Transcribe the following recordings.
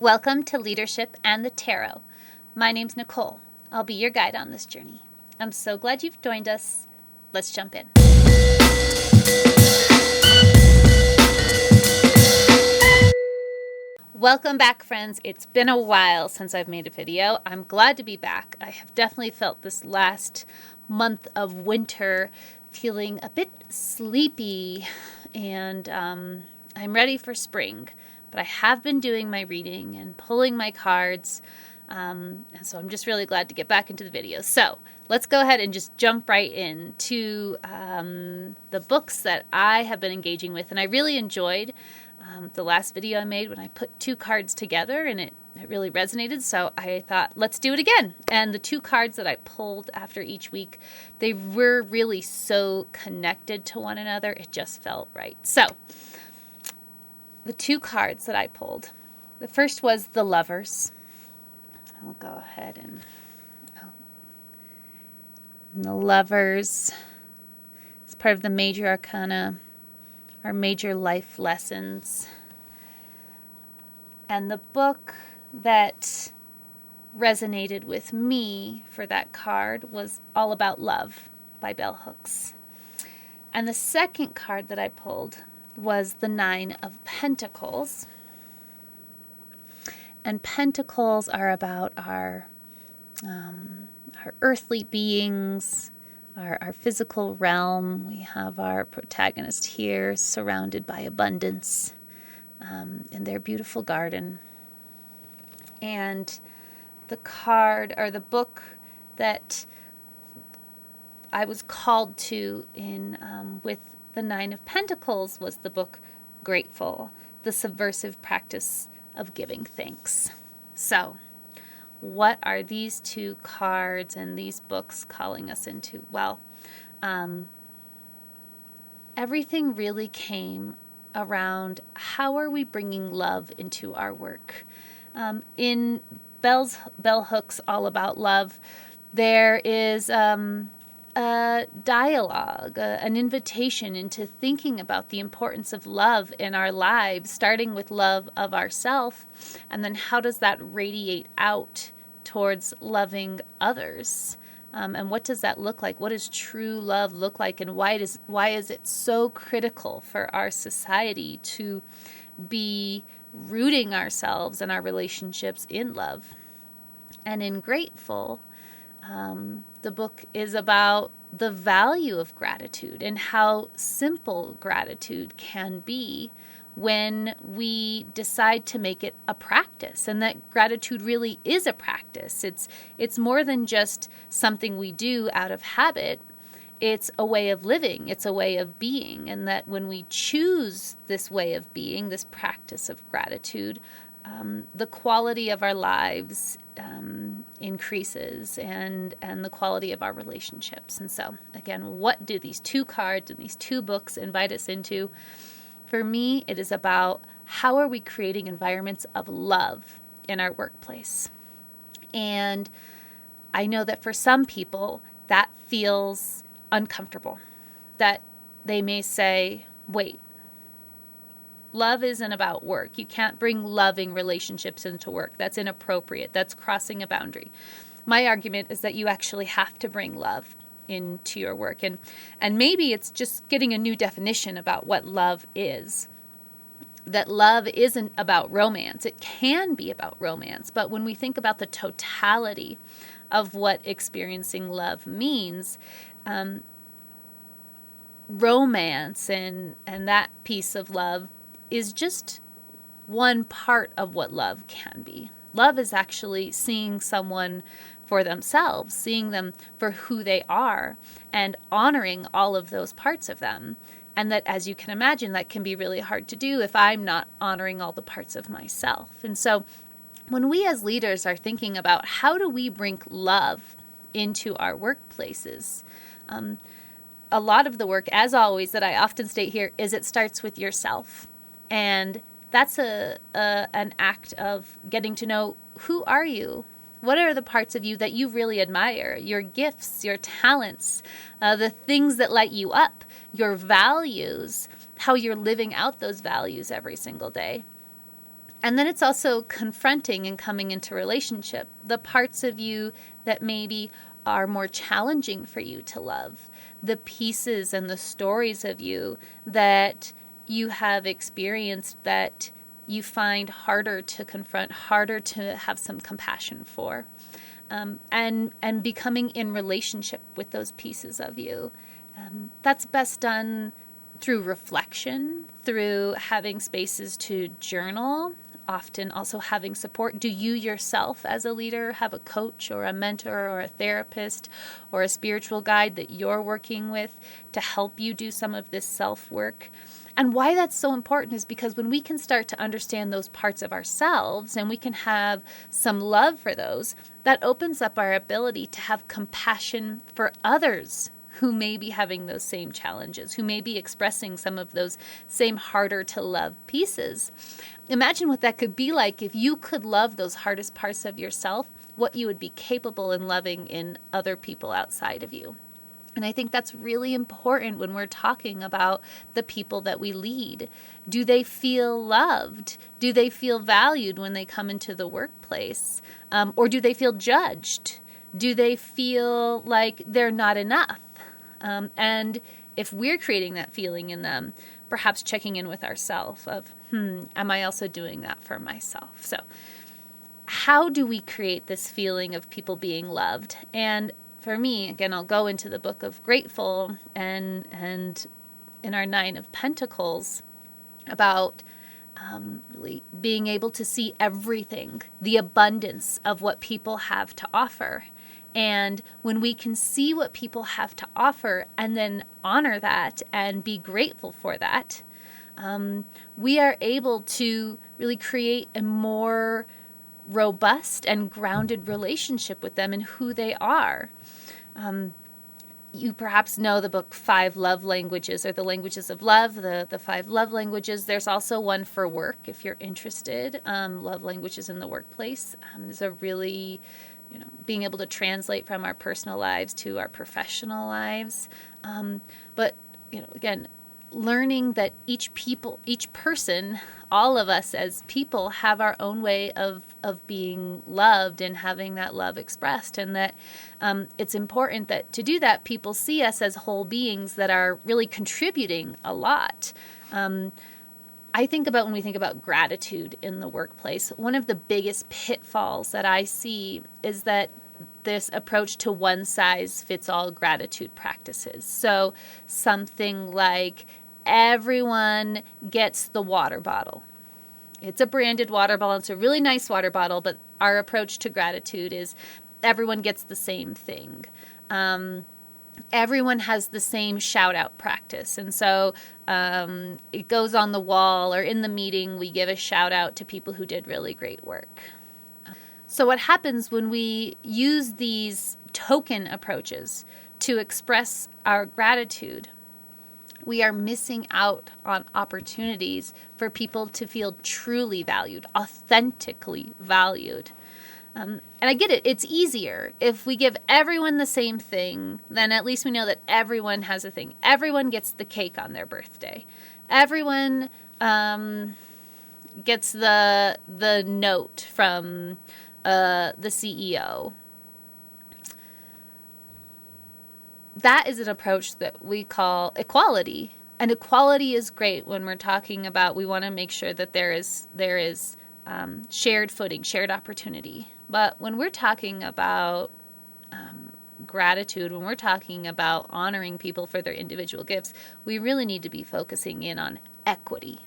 Welcome to Leadership and the Tarot. My name's Nicole. I'll be your guide on this journey. I'm so glad you've joined us. Let's jump in. Welcome back, friends. It's been a while since I've made a video. I'm glad to be back. I have definitely felt this last month of winter feeling a bit sleepy, and I'm ready for spring. But I have been doing my reading and pulling my cards, and so I'm just really glad to get back into the video. So let's go ahead and just jump right into the books that I have been engaging with, and I really enjoyed the last video I made when I put two cards together, and it really resonated, so I thought, let's do it again. And the two cards that I pulled after each week, they were really so connected to one another, it just felt right. So the two cards that I pulled, the first was the Lovers. I'll go ahead and the Lovers is part of the major arcana, our major life lessons. And the book that resonated with me for that card was All About Love by Bell Hooks. And the second card that I pulled was the Nine of Pentacles. And pentacles are about our earthly beings, our physical realm. We have our protagonist here surrounded by abundance in their beautiful garden. And the card, or the book that I was called to in with the Nine of Pentacles was the book Grateful, the Subversive Practice of Giving Thanks. So what are these two cards and these books calling us into? Well, everything really came around how are we bringing love into our work. In Bell Hooks' All About Love, there is a dialogue, an invitation into thinking about the importance of love in our lives, starting with love of ourselves, and then how does that radiate out towards loving others? And what does that look like? What does true love look like? And why is it so critical for our society to be rooting ourselves and our relationships in love? And in Grateful, the book is about the value of gratitude and how simple gratitude can be when we decide to make it a practice, and that gratitude really is a practice. It's more than just something we do out of habit. It's a way of living. It's a way of being, and that when we choose this way of being, this practice of gratitude, the quality of our lives increases, and the quality of our relationships. And so, again, what do these two cards and these two books invite us into? For me, it is about how are we creating environments of love in our workplace. And I know that for some people, that feels uncomfortable, that they may say, wait, love isn't about work. You can't bring loving relationships into work. That's inappropriate. That's crossing a boundary. My argument is that you actually have to bring love into your work. And maybe it's just getting a new definition about what love is. That love isn't about romance. It can be about romance. But when we think about the totality of what experiencing love means, romance and that piece of love is just one part of what love can be. Love is actually seeing someone for themselves, seeing them for who they are, and honoring all of those parts of them. And that, as you can imagine, that can be really hard to do if I'm not honoring all the parts of myself. And so when we as leaders are thinking about how do we bring love into our workplaces, a lot of the work, as always, that I often state here is it starts with yourself. And that's an act of getting to know, who are you? What are the parts of you that you really admire? Your gifts, your talents, the things that light you up, your values, how you're living out those values every single day. And then it's also confronting and coming into relationship the parts of you that maybe are more challenging for you to love, the pieces and the stories of you that you have experienced that you find harder to confront, harder to have some compassion for, and becoming in relationship with those pieces of you. That's best done through reflection, through having spaces to journal, often also having support. Do you yourself as a leader have a coach or a mentor or a therapist or a spiritual guide that you're working with to help you do some of this self-work? And why that's so important is because when we can start to understand those parts of ourselves and we can have some love for those, that opens up our ability to have compassion for others who may be having those same challenges, who may be expressing some of those same harder to love pieces. Imagine what that could be like if you could love those hardest parts of yourself, what you would be capable in loving in other people outside of you. And I think that's really important when we're talking about the people that we lead. Do they feel loved? Do they feel valued when they come into the workplace? Or do they feel judged? Do they feel like they're not enough? And if we're creating that feeling in them, perhaps checking in with ourselves of, am I also doing that for myself? So how do we create this feeling of people being loved? And for me, again, I'll go into the book of Grateful and in our 9 of Pentacles about really being able to see everything, the abundance of what people have to offer. And when we can see what people have to offer and then honor that and be grateful for that, we are able to really create a more robust and grounded relationship with them and who they are. You perhaps know the book 5 Love Languages, or the Languages of Love, the 5 love languages. There's also one for work if you're interested. Love languages in the workplace is a really, being able to translate from our personal lives to our professional lives. But, again, learning that each person, all of us as people have our own way of being loved and having that love expressed, and that it's important that to do that, people see us as whole beings that are really contributing a lot. I think about when we think about gratitude in the workplace, one of the biggest pitfalls that I see is that this approach to one size fits all gratitude practices. So something like everyone gets the water bottle. It's a branded water bottle. It's a really nice water bottle, but our approach to gratitude is everyone gets the same thing. Everyone has the same shout out practice. And so it goes on the wall, or in the meeting, we give a shout out to people who did really great work. So what happens when we use these token approaches to express our gratitude, we are missing out on opportunities for people to feel truly valued, authentically valued. And I get it. It's easier. If we give everyone the same thing, then at least we know that everyone has a thing. Everyone gets the cake on their birthday. Everyone gets the note from the CEO. That is an approach that we call equality. And equality is great when we're talking about, we want to make sure that there is shared footing, shared opportunity. But when we're talking about gratitude, when we're talking about honoring people for their individual gifts, we really need to be focusing in on equity.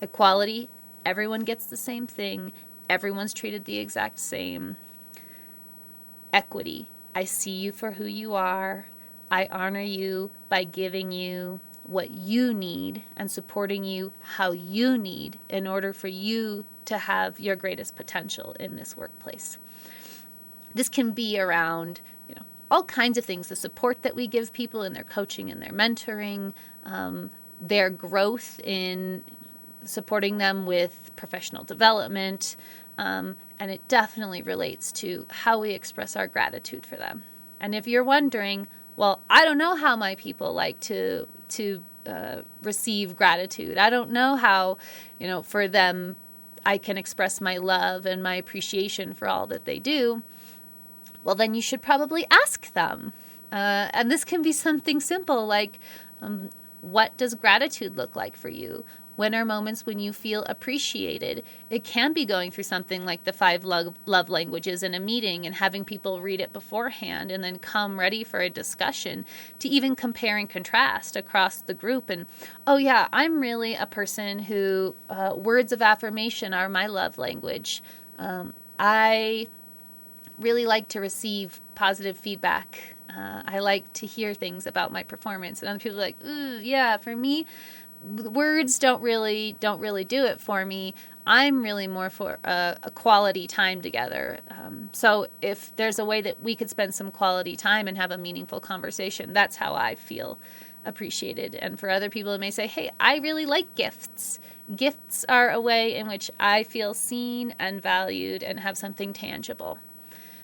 Equality, everyone gets the same thing. Everyone's treated the exact same. Equity, I see you for who you are. I honor you by giving you what you need and supporting you how you need in order for you to have your greatest potential in this workplace. This can be around, all kinds of things, the support that we give people in their coaching and their mentoring, their growth in supporting them with professional development, and it definitely relates to how we express our gratitude for them. And if you're wondering, well, I don't know how my people like to receive gratitude. I don't know how, for them, I can express my love and my appreciation for all that they do, well, then you should probably ask them. And this can be something simple like, what does gratitude look like for you? When are moments when you feel appreciated? It can be going through something like the 5 love languages in a meeting and having people read it beforehand and then come ready for a discussion to even compare and contrast across the group. And, oh yeah, I'm really a person who words of affirmation are my love language. I really like to receive positive feedback. I like to hear things about my performance, and other people are like, ooh, yeah, for me, words don't really do it for me. I'm really more for a quality time together. So if there's a way that we could spend some quality time and have a meaningful conversation, that's how I feel appreciated. And for other people, it may say, hey, I really like gifts. Gifts are a way in which I feel seen and valued and have something tangible.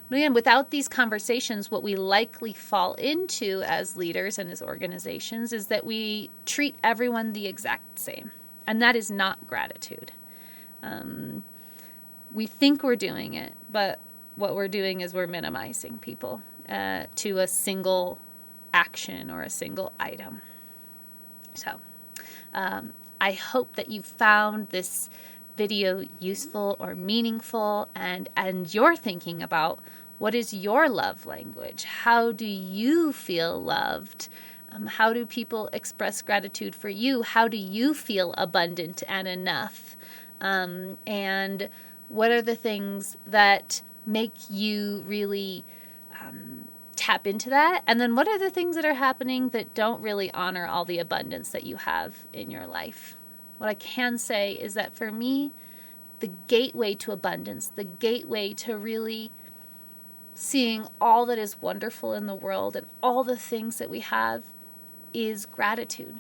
But again, without these conversations, what we likely fall into as leaders and as organizations is that we treat everyone the exact same. And that is not gratitude. We think we're doing it, but what we're doing is we're minimizing people to a single action or a single item. So I hope that you found this video useful or meaningful, and you're thinking about, what is your love language? How do you feel loved? How do people express gratitude for you? How do you feel abundant and enough? And what are the things that make you really tap into that? And then what are the things that are happening that don't really honor all the abundance that you have in your life? What I can say is that for me, the gateway to abundance, the gateway to really seeing all that is wonderful in the world and all the things that we have, is gratitude.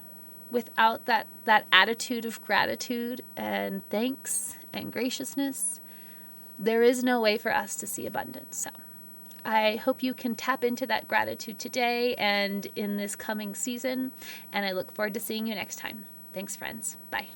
Without that attitude of gratitude and thanks and graciousness, there is no way for us to see abundance. So I hope you can tap into that gratitude today and in this coming season, and I look forward to seeing you next time. Thanks, friends. Bye.